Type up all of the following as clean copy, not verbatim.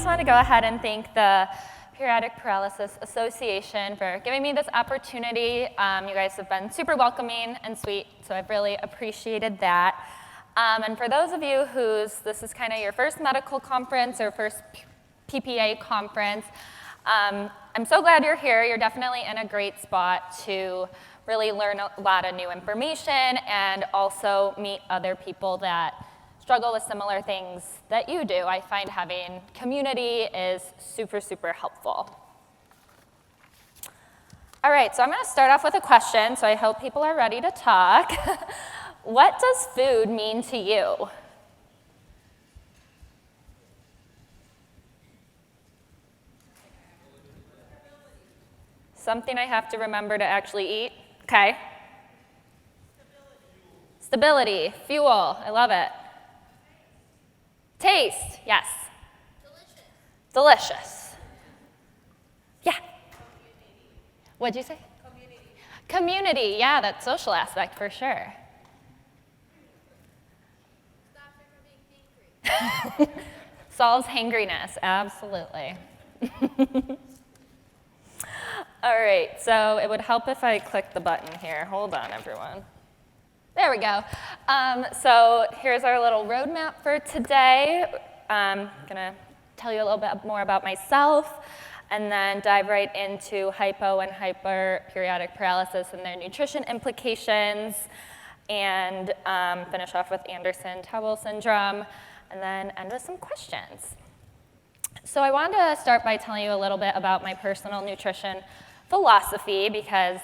just want to go ahead and thank the Periodic Paralysis Association for giving me this opportunity. You guys have been super welcoming and sweet, so I've really appreciated that. And for those of you this is kind of your first medical conference or first PPA conference, I'm so glad you're here. You're definitely in a great spot to really learn a lot of new information and also meet other people that struggle with similar things that you do. I find having community is super, super helpful. All right, so I'm going to start off with a question, so I hope people are ready to talk. What does food mean to you? Something I have to remember to actually eat? Okay. Stability, fuel, I love it. Taste, yes. Delicious. Yeah. What'd you say? Community, yeah, that social aspect for sure. Stops me from being hangry. Solves hangriness, absolutely. All right, so it would help if I click the button here. Hold on, everyone. There we go. So here's our little roadmap for today. I'm going to tell you a little bit more about myself and then dive right into hypo and hyperperiodic paralysis and their nutrition implications, and finish off with Andersen-Tawil syndrome, and then end with some questions. So I wanted to start by telling you a little bit about my personal nutrition philosophy, because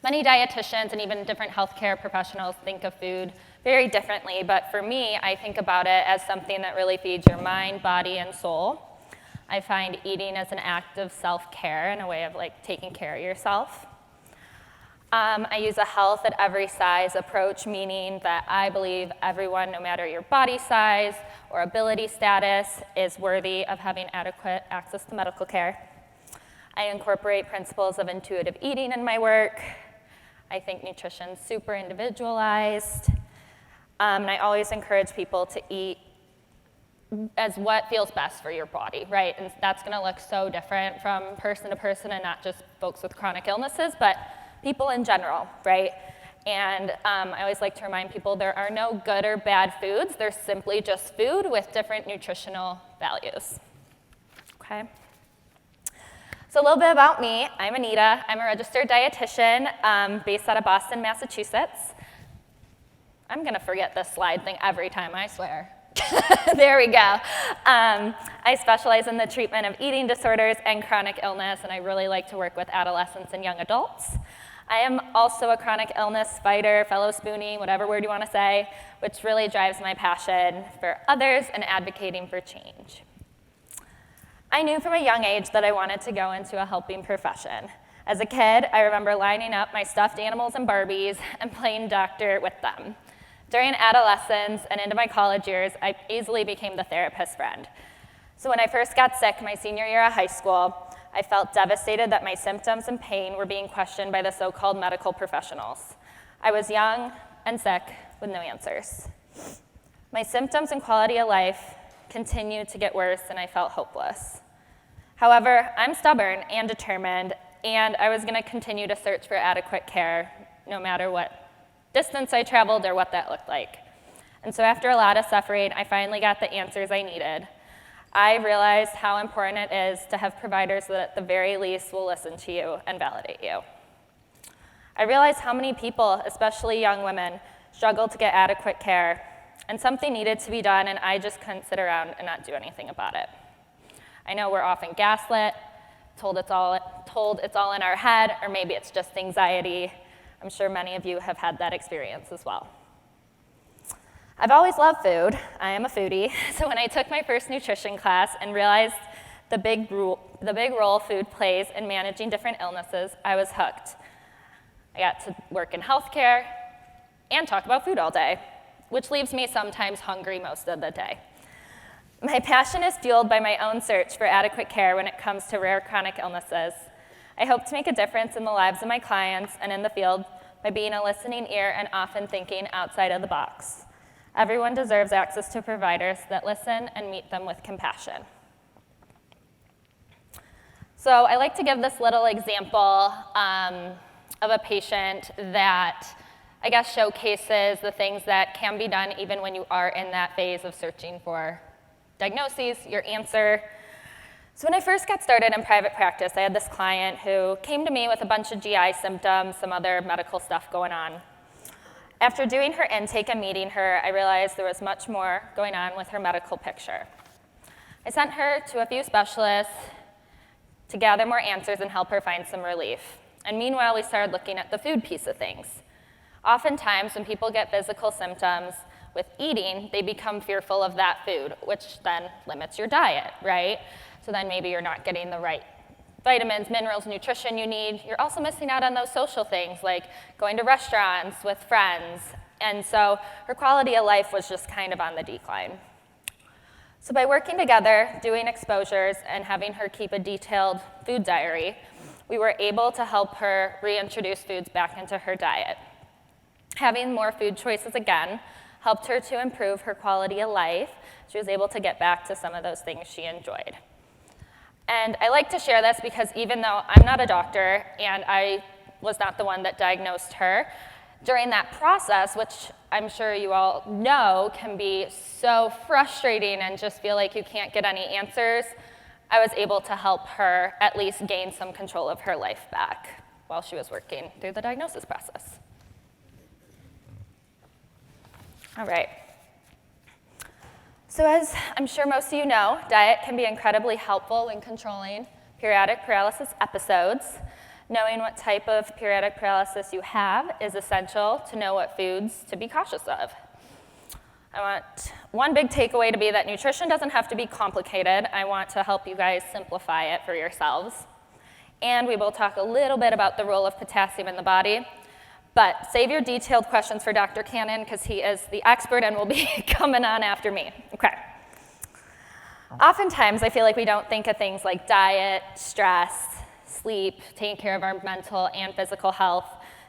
many dietitians and even different healthcare professionals think of food very differently, but for me, I think about it as something that really feeds your mind, body, and soul. I find eating as an act of self-care and a way of taking care of yourself. I use a health at every size approach, meaning that I believe everyone, no matter your body size or ability status, is worthy of having adequate access to medical care. I incorporate principles of intuitive eating in my work. I think nutrition's super individualized. And I always encourage people to eat as what feels best for your body, right? And that's gonna look so different from person to person, and not just folks with chronic illnesses, but people in general, right? And I always like to remind people there are no good or bad foods. There's simply just food with different nutritional values, okay? So a little bit about me. I'm Anita. I'm a registered dietitian based out of Boston, Massachusetts. I'm gonna forget this slide thing every time, I swear. There we go. I specialize in the treatment of eating disorders and chronic illness, and I really like to work with adolescents and young adults. I am also a chronic illness fighter, fellow spoonie, whatever word you want to say, which really drives my passion for others and advocating for change. I knew from a young age that I wanted to go into a helping profession. As a kid, I remember lining up my stuffed animals and Barbies and playing doctor with them. During adolescence and into my college years, I easily became the therapist friend. So when I first got sick my senior year of high school, I felt devastated that my symptoms and pain were being questioned by the so-called medical professionals. I was young and sick with no answers. My symptoms and quality of life continued to get worse, and I felt hopeless. However, I'm stubborn and determined, and I was going to continue to search for adequate care, no matter what distance I traveled or what that looked like. And so after a lot of suffering, I finally got the answers I needed. I realized how important it is to have providers that at the very least will listen to you and validate you. I realized how many people, especially young women, struggle to get adequate care, and something needed to be done, and I just couldn't sit around and not do anything about it. I know we're often gaslit, told it's all in our head, or maybe it's just anxiety. I'm sure many of you have had that experience as well. I've always loved food. I am a foodie, so when I took my first nutrition class and realized the big role food plays in managing different illnesses, I was hooked. I got to work in healthcare and talk about food all day, which leaves me sometimes hungry most of the day. My passion is fueled by my own search for adequate care when it comes to rare chronic illnesses. I hope to make a difference in the lives of my clients and in the field by being a listening ear and often thinking outside of the box. Everyone deserves access to providers that listen and meet them with compassion. So I like to give this little example of a patient that I guess showcases the things that can be done even when you are in that phase of searching for diagnoses, your answer. So when I first got started in private practice, I had this client who came to me with a bunch of GI symptoms, some other medical stuff going on. After doing her intake and meeting her, I realized there was much more going on with her medical picture. I sent her to a few specialists to gather more answers and help her find some relief. And meanwhile, we started looking at the food piece of things. Oftentimes, when people get physical symptoms with eating, they become fearful of that food, which then limits your diet, right? So then maybe you're not getting the right vitamins, minerals, nutrition you need. You're also missing out on those social things like going to restaurants with friends. And so her quality of life was just kind of on the decline. So by working together, doing exposures, and having her keep a detailed food diary, we were able to help her reintroduce foods back into her diet. Having more food choices again helped her to improve her quality of life. She was able to get back to some of those things she enjoyed. And I like to share this because even though I'm not a doctor and I was not the one that diagnosed her, during that process, which I'm sure you all know can be so frustrating and just feel like you can't get any answers, I was able to help her at least gain some control of her life back while she was working through the diagnosis process. All right. So as I'm sure most of you know, diet can be incredibly helpful in controlling periodic paralysis episodes. Knowing what type of periodic paralysis you have is essential to know what foods to be cautious of. I want one big takeaway to be that nutrition doesn't have to be complicated. I want to help you guys simplify it for yourselves. And we will talk a little bit about the role of potassium in the body. But save your detailed questions for Dr. Cannon because he is the expert and will be coming on after me. Okay. Oftentimes, I feel like we don't think of things like diet, stress, sleep, taking care of our mental and physical health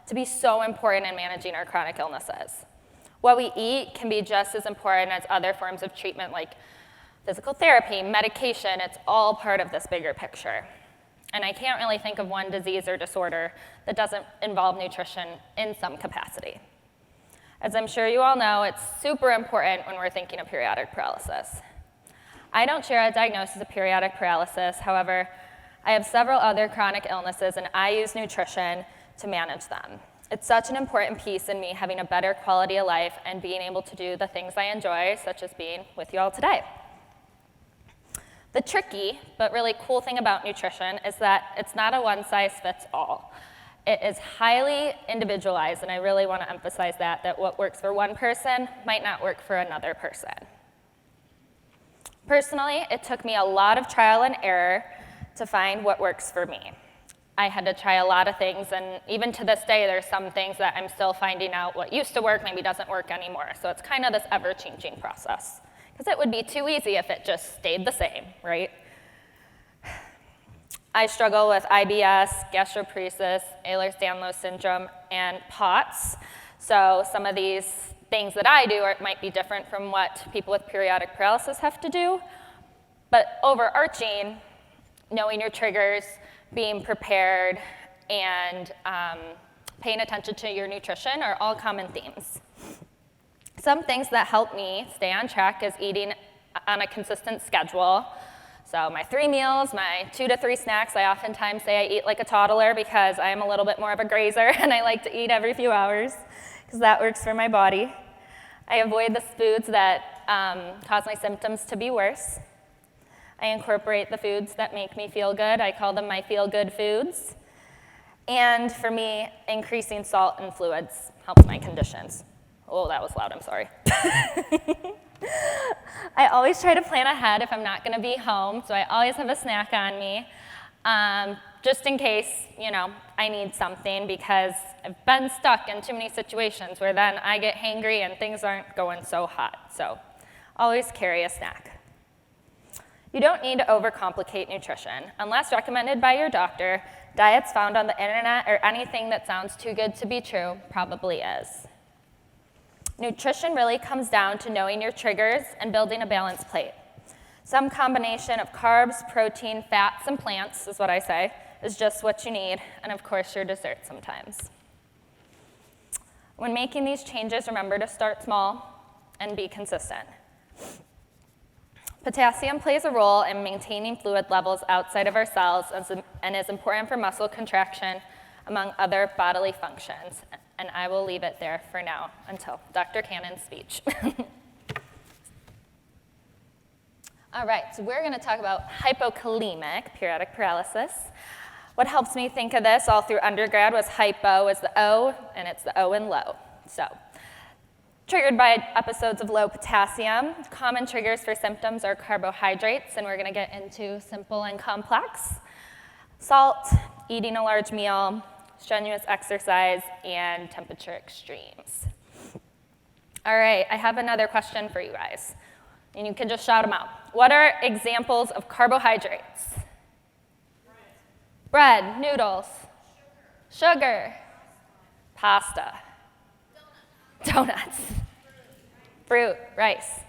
to be so important in managing our chronic illnesses. What we eat can be just as important as other forms of treatment like physical therapy, medication. It's all part of this bigger picture. And I can't really think of one disease or disorder that doesn't involve nutrition in some capacity. As I'm sure you all know, it's super important when we're thinking of periodic paralysis. I don't share a diagnosis of periodic paralysis. However, I have several other chronic illnesses, and I use nutrition to manage them. It's such an important piece in me having a better quality of life and being able to do the things I enjoy, such as being with you all today. The tricky but really cool thing about nutrition is that it's not a one-size-fits-all. It is highly individualized, and I really want to emphasize that what works for one person might not work for another person. Personally, it took me a lot of trial and error to find what works for me. I had to try a lot of things, and even to this day, there's some things that I'm still finding out what used to work maybe doesn't work anymore. So it's kind of this ever-changing process. Because it would be too easy if it just stayed the same, right? I struggle with IBS, gastroparesis, Ehlers-Danlos syndrome, and POTS. So some of these things that I do might be different from what people with periodic paralysis have to do. But overarching, knowing your triggers, being prepared, and paying attention to your nutrition are all common themes. Some things that help me stay on track is eating on a consistent schedule. So my 3 meals, my 2 to 3 snacks, I oftentimes say I eat like a toddler because I am a little bit more of a grazer and I like to eat every few hours because that works for my body. I avoid the foods that cause my symptoms to be worse. I incorporate the foods that make me feel good. I call them my feel-good foods. And for me, increasing salt and fluids helps my conditions. Oh, that was loud, I'm sorry. I always try to plan ahead if I'm not gonna be home, so I always have a snack on me, just in case, I need something because I've been stuck in too many situations where then I get hangry and things aren't going so hot, so always carry a snack. You don't need to overcomplicate nutrition. Unless recommended by your doctor, diets found on the internet or anything that sounds too good to be true probably is. Nutrition really comes down to knowing your triggers and building a balanced plate. Some combination of carbs, protein, fats, and plants is what I say, is just what you need, and of course your dessert sometimes. When making these changes, remember to start small and be consistent. Potassium plays a role in maintaining fluid levels outside of our cells and is important for muscle contraction, among other bodily functions. And I will leave it there for now until Dr. Cannon's speech. All right, so we're going to talk about hypokalemic periodic paralysis. What helps me think of this all through undergrad was hypo is the O, and it's the O in low. So, triggered by episodes of low potassium. Common triggers for symptoms are carbohydrates, and we're going to get into simple and complex. Salt, eating a large meal, strenuous exercise, and temperature extremes. All right, I have another question for you guys, and you can just shout them out. What are examples of carbohydrates? Bread, noodles, sugar, pasta, donuts, fruit, rice.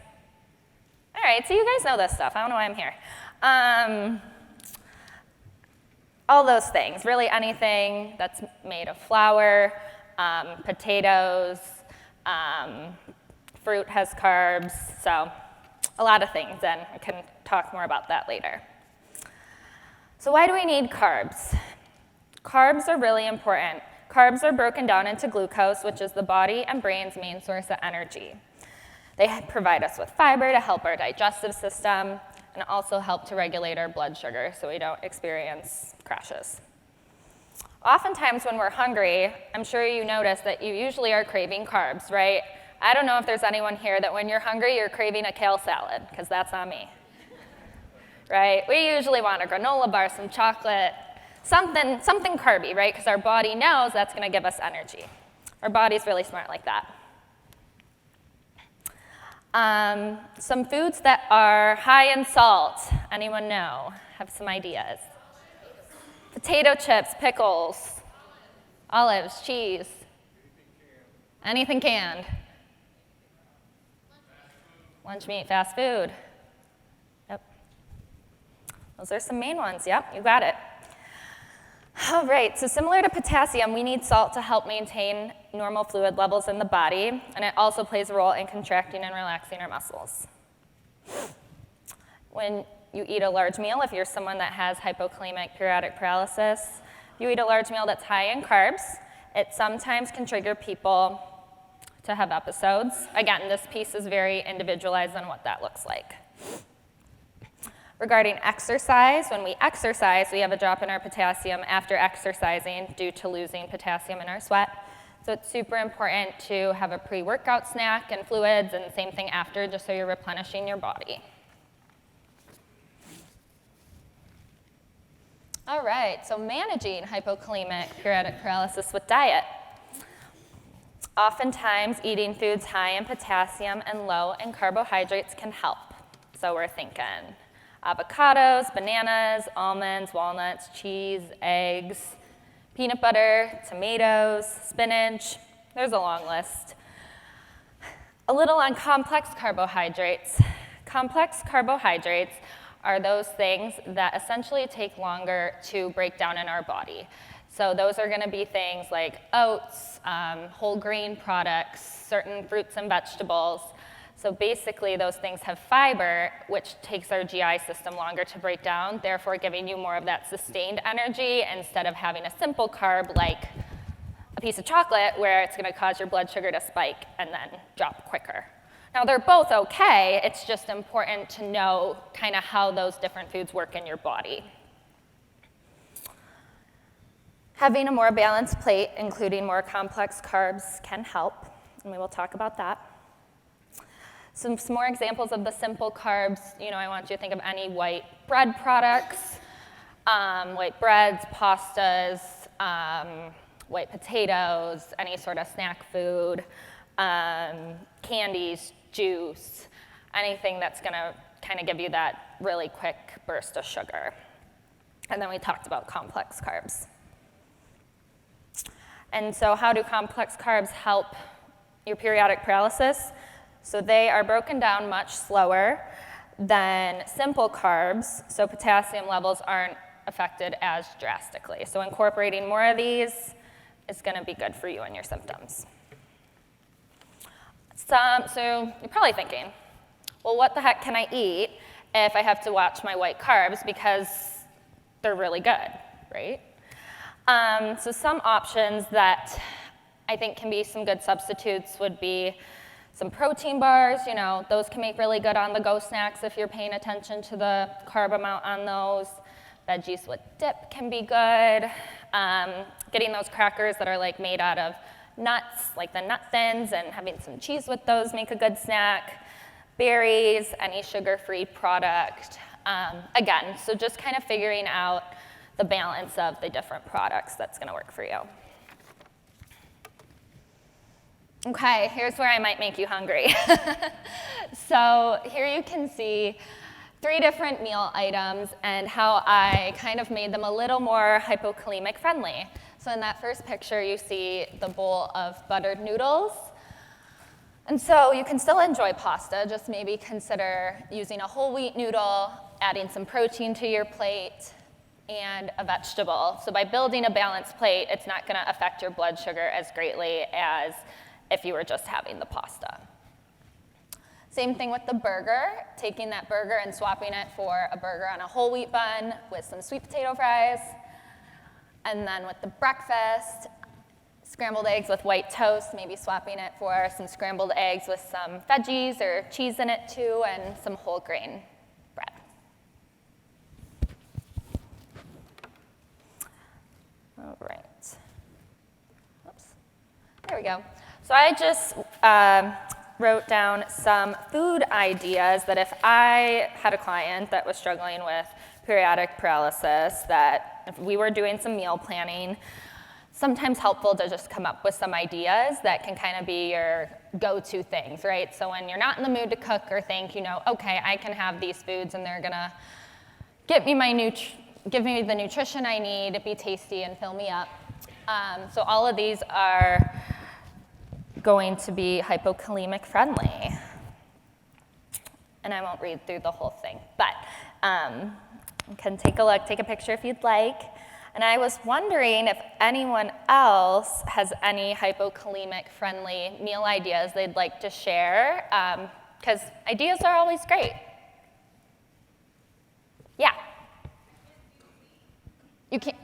All right, so you guys know this stuff. I don't know why I'm here. All those things, really anything that's made of flour, potatoes, fruit has carbs, so a lot of things, and I can talk more about that later. So why do we need carbs? Carbs are really important. Carbs are broken down into glucose, which is the body and brain's main source of energy. They provide us with fiber to help our digestive system and also help to regulate our blood sugar so we don't experience crashes. Oftentimes when we're hungry, I'm sure you notice that you usually are craving carbs, right? I don't know if there's anyone here that when you're hungry, you're craving a kale salad, because that's on me. Right? We usually want a granola bar, some chocolate, something carby, right? Because our body knows that's going to give us energy. Our body's really smart like that. Some foods that are high in salt. Anyone know? Have some ideas. Potato chips, pickles, olives, cheese. Anything canned. Lunch meat, fast food. Yep. Those are some main ones. Yep, you got it. All right, so similar to potassium, we need salt to help maintain normal fluid levels in the body, and it also plays a role in contracting and relaxing our muscles. When you eat a large meal, if you're someone that has hypokalemic periodic paralysis, you eat a large meal that's high in carbs, it sometimes can trigger people to have episodes. Again, this piece is very individualized on what that looks like. Regarding exercise, when we exercise, we have a drop in our potassium after exercising due to losing potassium in our sweat. So it's super important to have a pre-workout snack and fluids, and same thing after, just so you're replenishing your body. All right, so managing hypokalemic periodic paralysis with diet. Oftentimes, eating foods high in potassium and low in carbohydrates can help. So we're thinking avocados, bananas, almonds, walnuts, cheese, eggs, peanut butter, tomatoes, spinach. There's a long list. A little on complex carbohydrates. Complex carbohydrates are those things that essentially take longer to break down in our body. So those are going to be things like oats, whole grain products, certain fruits and vegetables. So basically, those things have fiber, which takes our GI system longer to break down, therefore giving you more of that sustained energy instead of having a simple carb like a piece of chocolate where it's going to cause your blood sugar to spike and then drop quicker. Now, they're both okay. It's just important to know kind of how those different foods work in your body. Having a more balanced plate, including more complex carbs, can help, and we will talk about that. Some more examples of the simple carbs. I want you to think of any white bread products, white breads, pastas, white potatoes, any sort of snack food, candies, juice, anything that's going to kind of give you that really quick burst of sugar. And then we talked about complex carbs. And so how do complex carbs help your periodic paralysis. So they are broken down much slower than simple carbs, so potassium levels aren't affected as drastically. So incorporating more of these is going to be good for you and your symptoms. So you're probably thinking, well, what the heck can I eat if I have to watch my white carbs because they're really good, right? So some options that I think can be some good substitutes would be some protein bars. You know, those can make really good on-the-go snacks if you're paying attention to the carb amount on those. Veggies with dip can be good. Getting those crackers that are like made out of nuts, like the nut thins, and having some cheese with those make a good snack. Berries, any sugar-free product. Again, so just kind of figuring out the balance of the different products that's going to work for you. Okay, here's where I might make you hungry. So here you can see 3 different meal items and how I kind of made them a little more hypokalemic friendly. So in that first picture, you see the bowl of buttered noodles. And so you can still enjoy pasta, just maybe consider using a whole wheat noodle, adding some protein to your plate, and a vegetable. So by building a balanced plate, it's not going to affect your blood sugar as greatly as if you were just having the pasta. Same thing with the burger, taking that burger and swapping it for a burger on a whole wheat bun with some sweet potato fries. And then with the breakfast, scrambled eggs with white toast, maybe swapping it for some scrambled eggs with some veggies or cheese in it too, and some whole grain bread. All right. Oops. There we go. So I just wrote down some food ideas that if I had a client that was struggling with periodic paralysis, that if we were doing some meal planning, sometimes helpful to just come up with some ideas that can kind of be your go-to things, right? So when you're not in the mood to cook or think, you know, okay, I can have these foods and they're gonna give me the nutrition I need, be tasty and fill me up. So all of these are going to be hypokalemic friendly. And I won't read through the whole thing, but you can take a look, take a picture if you'd like. And I was wondering if anyone else has any hypokalemic friendly meal ideas they'd like to share, because ideas are always great. Yeah. You can't.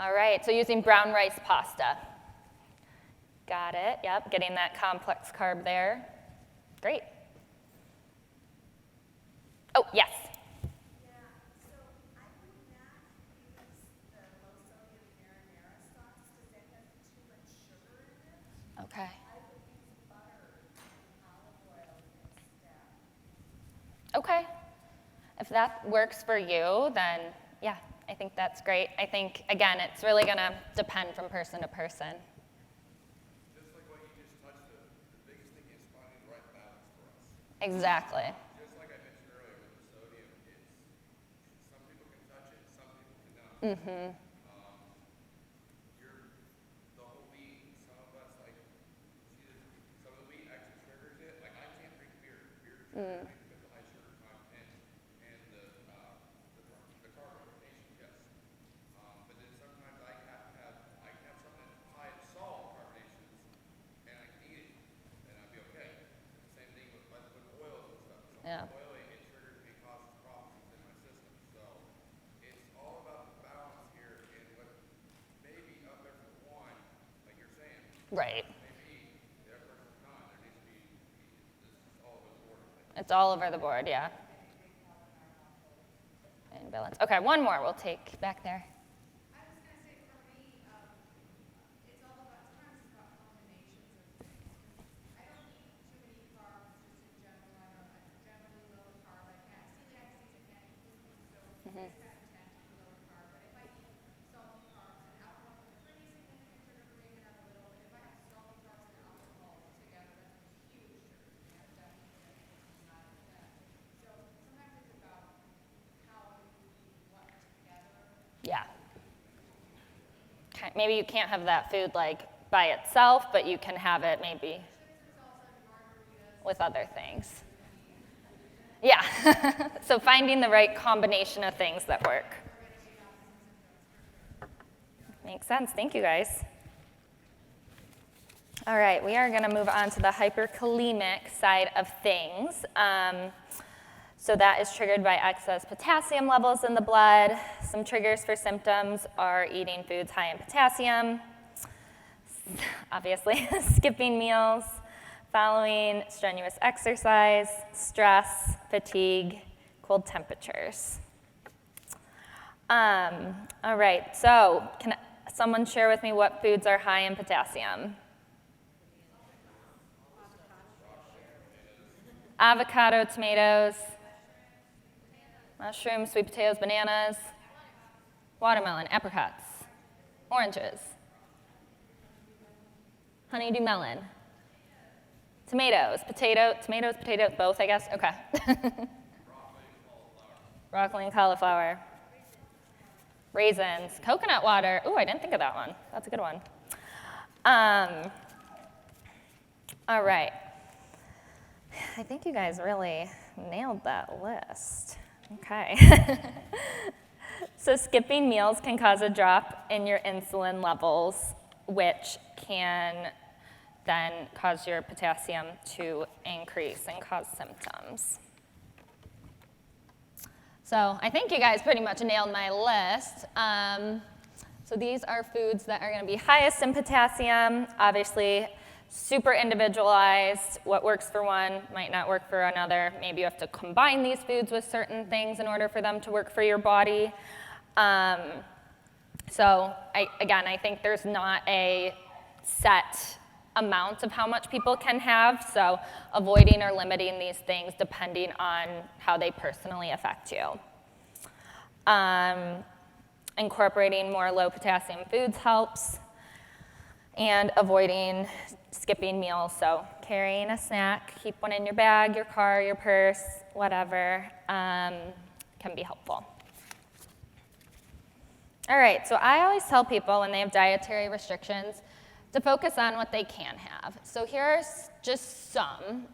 All right, so using brown rice pasta. Got it, yep, getting that complex carb there. Great. Oh, yes. Yeah, so I would not use the low sodium marinara sauce because that has too much sugar in it. Okay. I would use butter and olive oil instead. Okay. If that works for you, then yeah, I think that's great. I think, again, it's really going to depend from person to person. Just like what you just touched, the biggest thing is finding the right balance for us. Exactly. Just like I mentioned earlier with the sodium, it's some people can touch it, some people cannot. Mm-hmm. The whole wheat, some of us like, some of the wheat actually sugars it. Like I can't drink beer. Beer because of the high sugar content and the carbonation, yes. But then sometimes I can have something high in salt carbonations and I can eat it and I'll be okay. Same thing with oils and stuff. Yeah. Oil and sugar can cause problems in my system. So it's all about the balance here and what may be up there for one, like you're saying. Right. Maybe the other person's not. There needs to be, this is all over the board. It's all over the board, yeah. And balance. Okay, one more we'll take back there. I was going to say for me, it's all about, sometimes it's about combinations of things. I don't eat too many carbs just in general. I'm generally low carb. I can't, celiac disease, I can't eat gluten, so it's kind of tend to be low carb. But if I eat salty carbs and alcohol, it's a pretty significant sugar for me to have a little. But if I have salty carbs and alcohol together, that's a huge sugar for me. I'm definitely going to take some out of that. So sometimes it's about how you eat what together. Yeah. maybe you can't have that food like by itself, but you can have it maybe with other things. Yeah, so finding the right combination of things that work. Makes sense, thank you guys. All right, we are gonna move on to the hyperkalemic side of things. So that is triggered by excess potassium levels in the blood. Some triggers for symptoms are eating foods high in potassium, obviously, skipping meals, following strenuous exercise, stress, fatigue, cold temperatures. All right, so can someone share with me what foods are high in potassium? Avocado, tomatoes, mushrooms, sweet potatoes, bananas, watermelon, apricots, oranges, honeydew melon, tomatoes, potatoes, both, I guess, okay. Broccoli and cauliflower, raisins, coconut water, ooh, I didn't think of that one, that's a good one. All right, I think you guys really nailed that list. Okay. So skipping meals can cause a drop in your insulin levels, which can then cause your potassium to increase and cause symptoms. So I think you guys pretty much nailed my list. So these are foods that are going to be highest in potassium, obviously super individualized. What works for one might not work for another. Maybe you have to combine these foods with certain things in order for them to work for your body. So I think there's not a set amount of how much people can have, so avoiding or limiting these things depending on how they personally affect you. Incorporating more low potassium foods helps, and avoiding skipping meals, so carrying a snack, keep one in your bag, your car, your purse, whatever, can be helpful. All right, so I always tell people when they have dietary restrictions to focus on what they can have. So here's just some,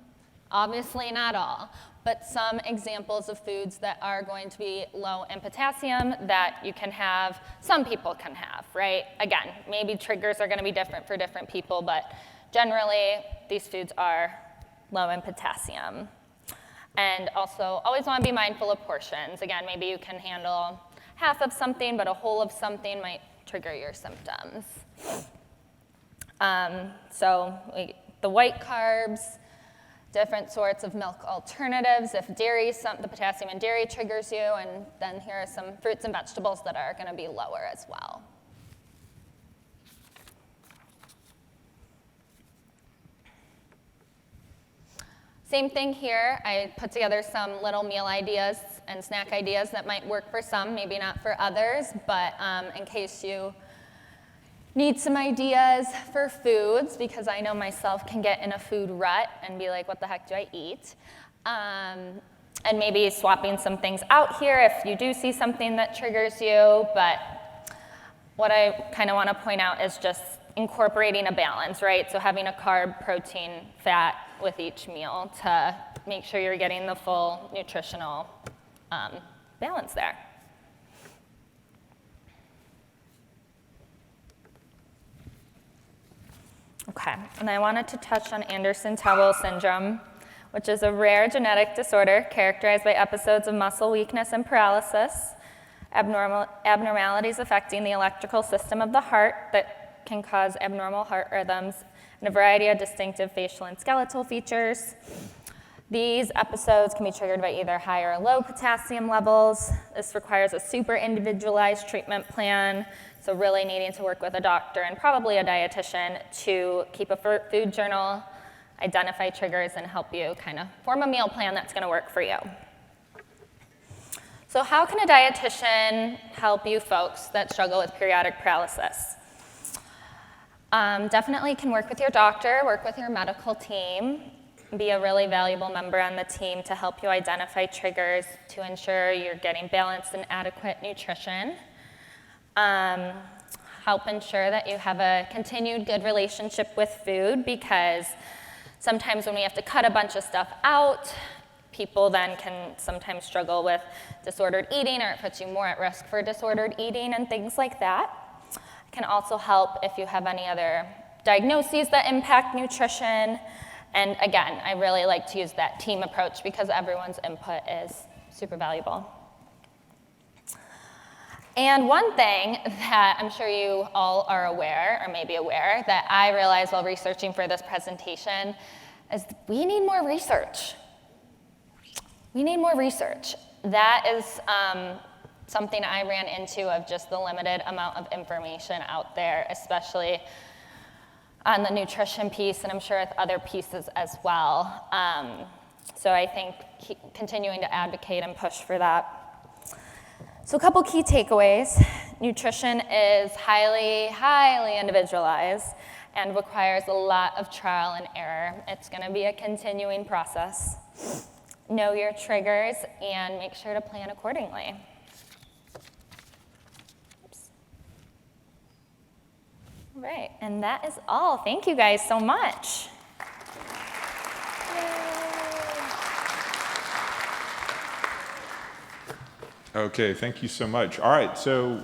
obviously not all, but some examples of foods that are going to be low in potassium that you can have, some people can have, right? Again, maybe triggers are gonna be different for different people, but generally these foods are low in potassium. And also always wanna be mindful of portions. Again, maybe you can handle half of something, but a whole of something might trigger your symptoms. The white carbs, different sorts of milk alternatives. If dairy, the potassium in dairy triggers you, and then here are some fruits and vegetables that are going to be lower as well. Same thing here. I put together some little meal ideas and snack ideas that might work for some, maybe not for others, but in case you need some ideas for foods, because I know myself can get in a food rut and be like, what the heck do I eat? And maybe swapping some things out here if you do see something that triggers you, but what I kind of want to point out is just incorporating a balance, right? So having a carb, protein, fat with each meal to make sure you're getting the full nutritional balance there. Okay, and I wanted to touch on Andersen-Tawil syndrome, which is a rare genetic disorder characterized by episodes of muscle weakness and paralysis, abnormalities affecting the electrical system of the heart that can cause abnormal heart rhythms, and a variety of distinctive facial and skeletal features. These episodes can be triggered by either high or low potassium levels. This requires a super individualized treatment plan, so really needing to work with a doctor and probably a dietitian to keep a food journal, identify triggers, and help you kind of form a meal plan that's going to work for you. So how can a dietitian help you folks that struggle with periodic paralysis? Definitely can work with your doctor, work with your medical team, be a really valuable member on the team to help you identify triggers to ensure you're getting balanced and adequate nutrition. help ensure that you have a continued good relationship with food, because sometimes when we have to cut a bunch of stuff out, people then can sometimes struggle with disordered eating, or it puts you more at risk for disordered eating and things like that. It can also help if you have any other diagnoses that impact nutrition. And again, I really like to use that team approach because everyone's input is super valuable. And one thing that I'm sure you all are aware, or maybe aware, that I realized while researching for this presentation is we need more research. We need more research. That is something I ran into of just the limited amount of information out there, especially on the nutrition piece, and I'm sure with other pieces as well. So I think continuing to advocate and push for that. So a couple key takeaways. Nutrition is highly, highly individualized and requires a lot of trial and error. It's gonna be a continuing process. Know your triggers and make sure to plan accordingly. Oops. All right, and that is all. Thank you guys so much. Okay, thank you so much. All right, so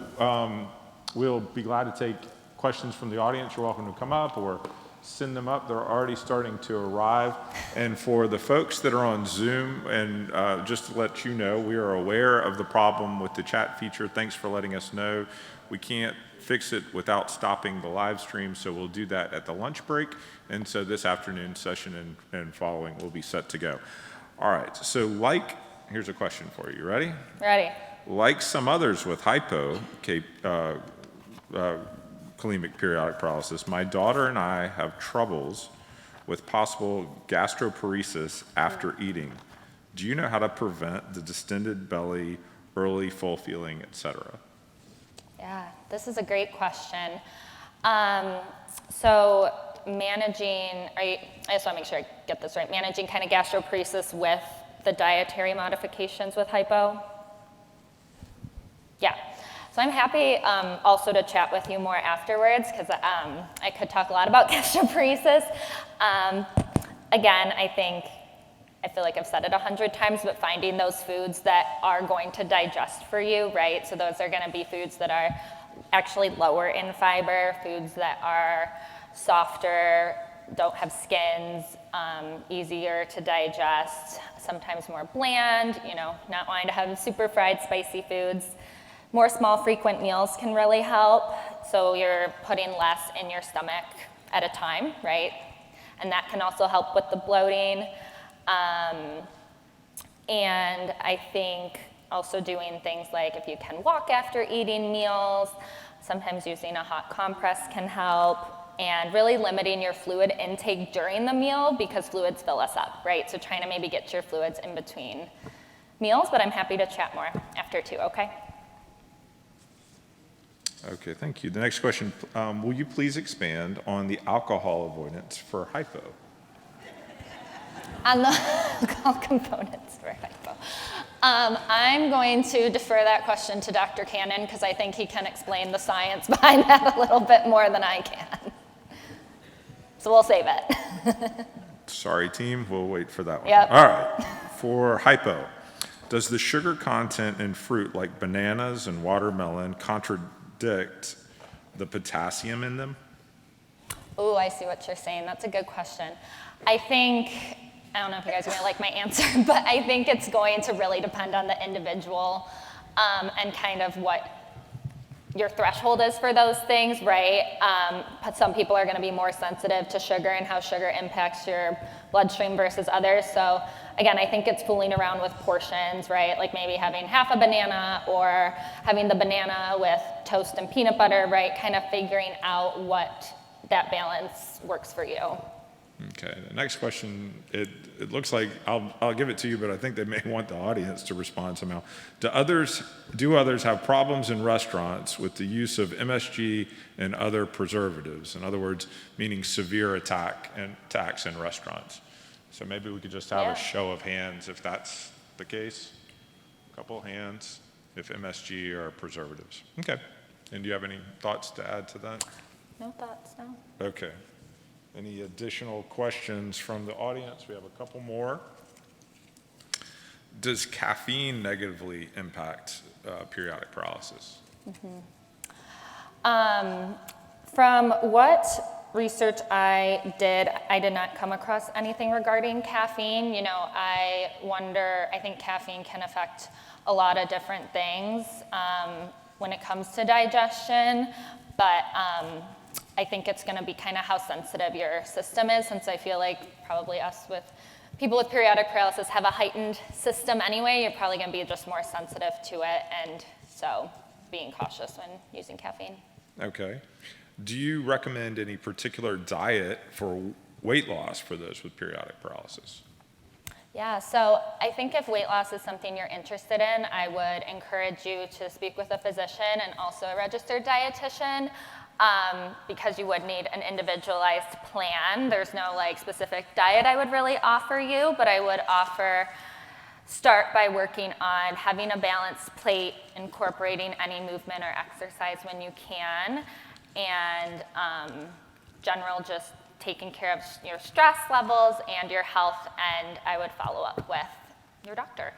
we'll be glad to take questions from the audience. You're welcome to come up or send them up. They're already starting to arrive. And for the folks that are on Zoom, and just to let you know, we are aware of the problem with the chat feature. Thanks for letting us know. We can't fix it without stopping the live stream, so we'll do that at the lunch break. And so this afternoon session and following will be set to go. All right, so here's a question for you. Ready? Ready. Like some others with hypokalemic periodic paralysis, my daughter and I have troubles with possible gastroparesis after eating. Do you know how to prevent the distended belly, early full feeling, etc.? Yeah, this is a great question. So managing, I just want to make sure I get this right, managing kind of gastroparesis with the dietary modifications with hypo? Yeah. So I'm happy also to chat with you more afterwards, because I could talk a lot about gastroparesis. Again, I feel like I've said it 100 times, but finding those foods that are going to digest for you, right? So those are going to be foods that are actually lower in fiber, foods that are softer, don't have skins, easier to digest, sometimes more bland, not wanting to have super fried spicy foods. More small frequent meals can really help. So you're putting less in your stomach at a time, right? And that can also help with the bloating. And I think also doing things like if you can walk after eating meals, sometimes using a hot compress can help. And really limiting your fluid intake during the meal, because fluids fill us up, right? So trying to maybe get your fluids in between meals, but I'm happy to chat more after too, okay? Okay, thank you. The next question, will you please expand on the alcohol avoidance for hypo? On the alcohol components for hypo. I'm going to defer that question to Dr. Cannon, because I think he can explain the science behind that a little bit more than I can. So we'll save it. Sorry, team, we'll wait for that one. Yep. All right, for hypo, does the sugar content in fruit like bananas and watermelon contradict the potassium in them? Oh, I see what you're saying. That's a good question. I don't know if you guys are going to like my answer, but I think it's going to really depend on the individual and kind of what your threshold is for those things, right? But some people are going to be more sensitive to sugar and how sugar impacts your bloodstream versus others. So again, I think it's fooling around with portions, right? Like maybe having half a banana or having the banana with toast and peanut butter, right? Kind of figuring out what that balance works for you. Okay, the next question, it looks like, I'll give it to you, but I think they may want the audience to respond somehow. Do others have problems in restaurants with the use of MSG and other preservatives? In other words, meaning severe attacks in restaurants. So maybe we could just have a show of hands if that's the case. A couple of hands if MSG or preservatives. Okay, And do you have any thoughts to add to that? No thoughts, no. Okay. Any additional questions from the audience? We have a couple more. Does caffeine negatively impact periodic paralysis? From what research I did not come across anything regarding caffeine. You know, I think caffeine can affect a lot of different things when it comes to digestion, but I think it's gonna be kind of how sensitive your system is, since I feel like probably people with periodic paralysis have a heightened system anyway. You're probably gonna be just more sensitive to it, and so being cautious when using caffeine. Okay. Do you recommend any particular diet for weight loss for those with periodic paralysis? Yeah, so I think if weight loss is something you're interested in, I would encourage you to speak with a physician and also a registered dietitian, because you would need an individualized plan. There's no like specific diet I would really offer you, but I would start by working on having a balanced plate, incorporating any movement or exercise when you can, and general just taking care of your stress levels and your health, and I would follow up with your doctor.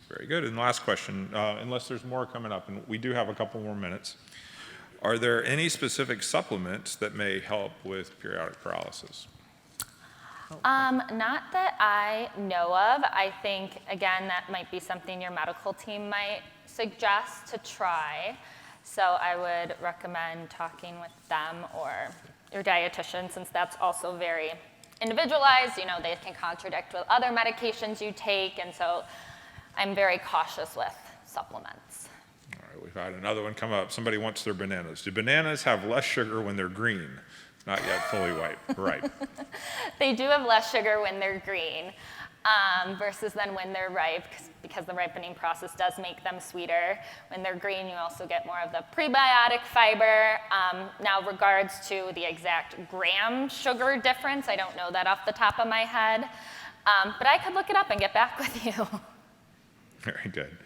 Very good. And last question, unless there's more coming up, and we do have a couple more minutes, are there any specific supplements that may help with periodic paralysis? Not that I know of. I think, again, that might be something your medical team might suggest to try. So I would recommend talking with them or your dietitian, since that's also very individualized. You know, they can contradict with other medications you take, and so I'm very cautious with supplements. All right, we've had another one come up. Somebody wants their bananas. Do bananas have less sugar when they're green? Not yet fully ripe. They do have less sugar when they're green versus then when they're ripe, because the ripening process does make them sweeter. When they're green, you also get more of the prebiotic fiber. Now, regards to the exact gram sugar difference, I don't know that off the top of my head, but I could look it up and get back with you. Very good.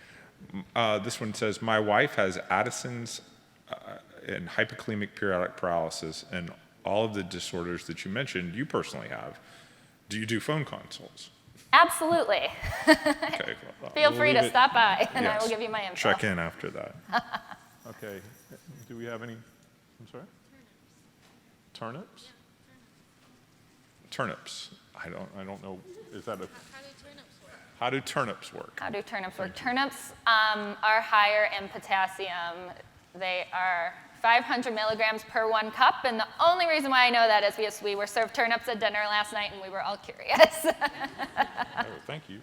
This one says, my wife has Addison's and hypokalemic periodic paralysis and all of the disorders that you mentioned you personally have. Do you do phone consults? Absolutely. Okay. Feel we'll free to leave it- stop by, and I Yes. will give you my info. Check in after that. Okay. Do we have any? I'm sorry? Turnips? Turnips. I don't know. Is that a? How do turnips work? How do turnips work? Turnips are higher in potassium. They are 500 milligrams per 1 cup, and the only reason why I know that is because we were served turnips at dinner last night, and we were all curious. Oh, thank you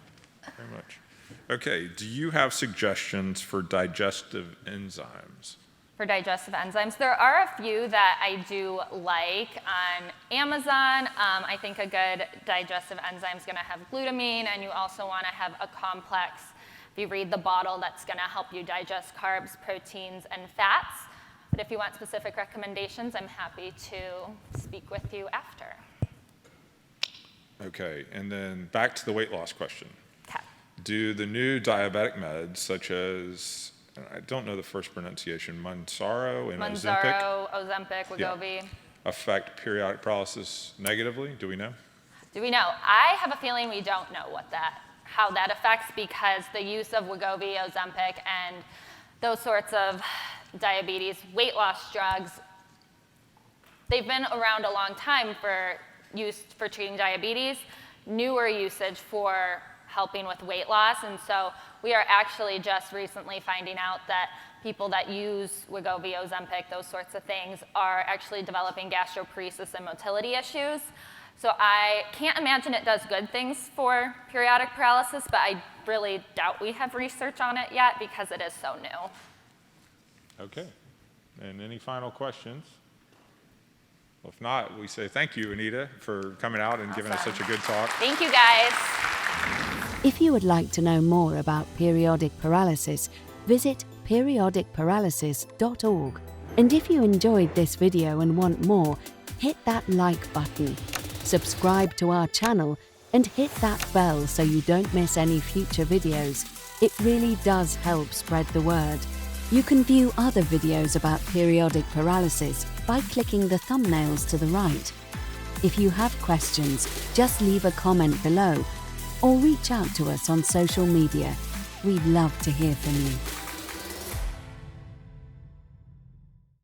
very much. Okay, do you have suggestions for digestive enzymes? For digestive enzymes, there are a few that I do like on Amazon. I think a good digestive enzyme is going to have glutamine, and you also want to have a complex, if you read the bottle, that's going to help you digest carbs, proteins, and fats. But if you want specific recommendations, I'm happy to speak with you after. Okay, and then back to the weight loss question. Okay. Do the new diabetic meds, such as, I don't know the first pronunciation, Mounjaro and Ozempic, Mounjaro, Ozempic, Wegovy. affect periodic paralysis negatively? Do we know? Do we know? I have a feeling we don't know how that affects, because the use of Wegovy, Ozempic, and those sorts of diabetes weight loss drugs, they've been around a long time for use for treating diabetes, newer usage for helping with weight loss, and so we are actually just recently finding out that people that use Wegovy, Ozempic, those sorts of things, are actually developing gastroparesis and motility issues. So I can't imagine it does good things for periodic paralysis, but I really doubt we have research on it yet because it is so new. Okay, and any final questions? Well, if not, we say thank you, Anita, for coming out and giving us such a good talk. Thank you, guys. If you would like to know more about periodic paralysis, visit periodicparalysis.org. And if you enjoyed this video and want more, hit that like button, subscribe to our channel, and hit that bell so you don't miss any future videos. It really does help spread the word. You can view other videos about periodic paralysis by clicking the thumbnails to the right. If you have questions, just leave a comment below or reach out to us on social media. We'd love to hear from you.